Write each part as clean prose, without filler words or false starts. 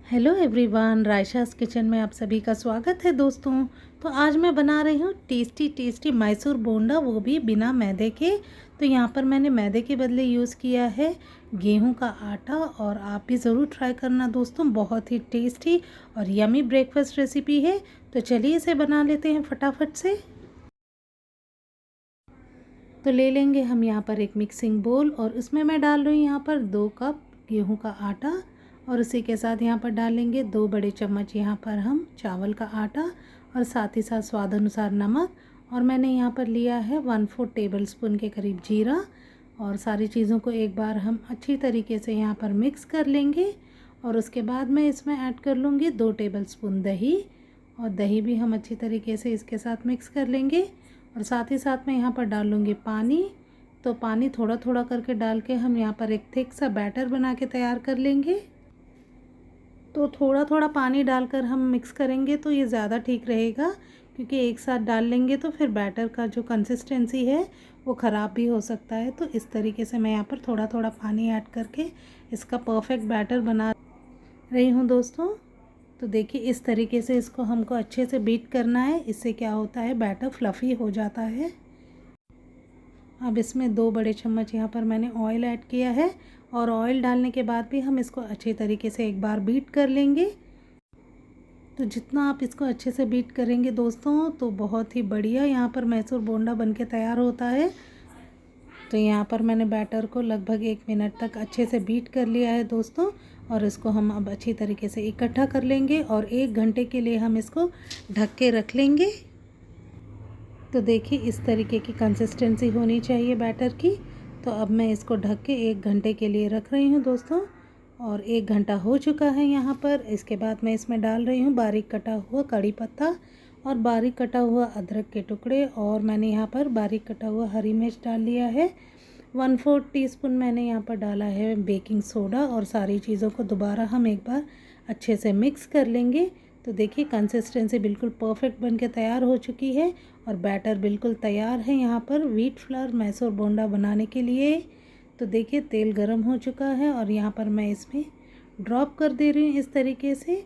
Hello everyone, रायशास kitchen में आप सभी का स्वागत है दोस्तों। तो आज मैं बना रही हूँ टेस्टी मैसूर बोंडा, वो भी बिना मैदे के। तो यहाँ पर मैंने मैदे के बदले यूज़ किया है गेहूं का आटा, और आप भी ज़रूर ट्राई करना दोस्तों। बहुत ही टेस्टी और यमी ब्रेकफास्ट रेसिपी है। तो चलिए इसे बना लेते हैं फटाफट से। तो ले लेंगे हम यहाँ पर एक मिक्सिंग बोल, और उसमें मैं डाल रही हूँ यहाँ पर 2 कप गेहूं का आटा, और उसी के साथ यहाँ पर डालेंगे 2 बड़े चम्मच यहाँ पर हम चावल का आटा, और साथ ही साथ स्वाद अनुसार नमक। और मैंने यहाँ पर लिया है 1/4 टेबलस्पून के करीब जीरा। और सारी चीज़ों को एक बार हम अच्छी तरीके से यहाँ पर मिक्स कर लेंगे। और उसके बाद मैं इसमें ऐड कर लूँगी 2 टेबलस्पून दही, और दही भी हम अच्छी तरीके से इसके साथ मिक्स कर लेंगे। और साथ ही साथ मैं यहाँ पर डाल लूँगी पानी। तो पानी थोड़ा थोड़ा करके डाल के हम यहाँ पर एक थिक सा बैटर बना के तैयार कर लेंगे। तो थोड़ा थोड़ा पानी डालकर हम मिक्स करेंगे तो ये ज़्यादा ठीक रहेगा, क्योंकि एक साथ डाल लेंगे तो फिर बैटर का जो कंसिस्टेंसी है वो ख़राब भी हो सकता है। तो इस तरीके से मैं यहाँ पर थोड़ा थोड़ा पानी ऐड करके इसका परफेक्ट बैटर बना रही हूँ दोस्तों। तो देखिए इस तरीके से इसको हमको अच्छे से बीट करना है। इससे क्या होता है, बैटर फ्लफ़ी हो जाता है। अब इसमें 2 बड़े चम्मच यहाँ पर मैंने ऑयल ऐड किया है, और ऑयल डालने के बाद भी हम इसको अच्छे तरीके से एक बार बीट कर लेंगे। तो जितना आप इसको अच्छे से बीट करेंगे दोस्तों, तो बहुत ही बढ़िया यहाँ पर मैसूर बोंडा बनके तैयार होता है। तो यहाँ पर मैंने बैटर को लगभग 1 मिनट तक अच्छे से बीट कर लिया है दोस्तों, और इसको हम अब अच्छी तरीके से इकट्ठा कर लेंगे, और 1 घंटे के लिए हम इसको ढक के रख लेंगे। तो देखिए इस तरीके की कंसिस्टेंसी होनी चाहिए बैटर की। तो अब मैं इसको ढक के 1 घंटे के लिए रख रही हूँ दोस्तों, और 1 घंटा हो चुका है यहाँ पर। इसके बाद मैं इसमें डाल रही हूँ बारीक कटा हुआ कड़ी पत्ता, और बारीक कटा हुआ अदरक के टुकड़े, और मैंने यहाँ पर बारीक कटा हुआ हरी मिर्च डाल लिया है। 1/4 टीस्पून मैंने यहाँ पर डाला है बेकिंग सोडा, और सारी चीज़ों को दोबारा हम एक बार अच्छे से मिक्स कर लेंगे। तो देखिए कंसिस्टेंसी बिल्कुल परफेक्ट बनके तैयार हो चुकी है, और बैटर बिल्कुल तैयार है यहाँ पर व्हीट फ्लावर मैसूर बोंडा बनाने के लिए। तो देखिए तेल गरम हो चुका है, और यहाँ पर मैं इसमें ड्रॉप कर दे रही हूँ इस तरीके से।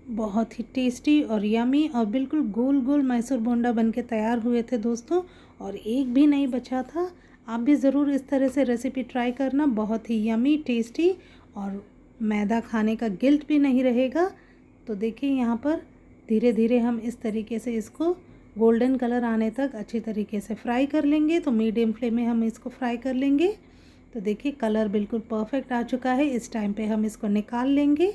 बहुत ही टेस्टी और यमी और बिल्कुल गोल गोल मैसूर बोंडा बनके तैयार हुए थे दोस्तों, और एक भी नहीं बचा था। आप भी ज़रूर इस तरह से रेसिपी ट्राई करना। बहुत ही यमी टेस्टी, और मैदा खाने का गिल्ट भी नहीं रहेगा। तो देखिए यहाँ पर धीरे धीरे हम इस तरीके से इसको गोल्डन कलर आने तक अच्छी तरीके से फ्राई कर लेंगे। तो मीडियम फ्लेम में हम इसको फ्राई कर लेंगे। तो देखिए कलर बिल्कुल परफेक्ट आ चुका है। इस टाइम पे हम इसको निकाल लेंगे।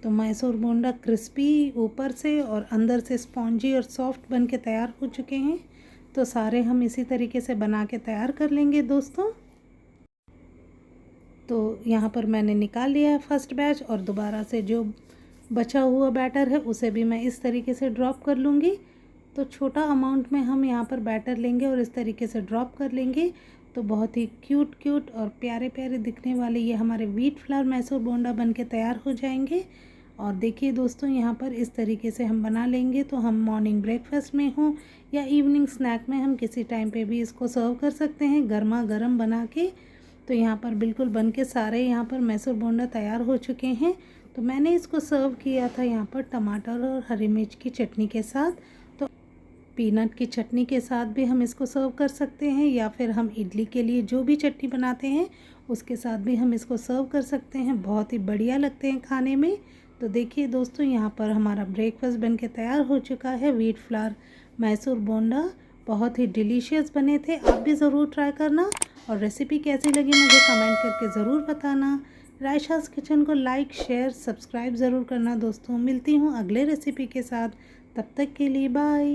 तो मैसूर बोंडा क्रिस्पी ऊपर से और अंदर से स्पॉन्जी और सॉफ्ट बन के तैयार हो चुके हैं। तो सारे हम इसी तरीके से बना के तैयार कर लेंगे दोस्तों। तो यहाँ पर मैंने निकाल लिया है फर्स्ट बैच, और दोबारा से जो बचा हुआ बैटर है उसे भी मैं इस तरीके से ड्रॉप कर लूँगी। तो छोटा अमाउंट में हम यहाँ पर बैटर लेंगे और इस तरीके से ड्रॉप कर लेंगे। तो बहुत ही क्यूट और प्यारे प्यारे दिखने वाले ये हमारे व्हीट फ्लावर मैसूर बोंडा बनके तैयार हो जाएंगे। और देखिए दोस्तों यहाँ पर इस तरीके से हम बना लेंगे, तो हम मॉर्निंग ब्रेकफास्ट में हो या इवनिंग स्नैक में हम किसी टाइम पे भी इसको सर्व कर सकते हैं गर्मा गर्म बना के। तो यहाँ पर बिल्कुल बन के सारे यहाँ पर मैसूर बोंडा तैयार हो चुके हैं। तो मैंने इसको सर्व किया था यहाँ पर टमाटर और हरी मिर्च की चटनी के साथ। तो पीनट की चटनी के साथ भी हम इसको सर्व कर सकते हैं, या फिर हम इडली के लिए जो भी चटनी बनाते हैं उसके साथ भी हम इसको सर्व कर सकते हैं। बहुत ही बढ़िया लगते हैं खाने में। तो देखिए दोस्तों यहाँ पर हमारा ब्रेकफास्ट बन के तैयार हो चुका है व्हीट फ्लावर मैसूर बोंडा। बहुत ही डिलीशियस बने थे। आप भी ज़रूर ट्राई करना, और रेसिपी कैसी लगी मुझे कमेंट करके ज़रूर बताना। रायशास किचन को लाइक शेयर सब्सक्राइब ज़रूर करना दोस्तों। मिलती हूँ अगले रेसिपी के साथ, तब तक के लिए बाय।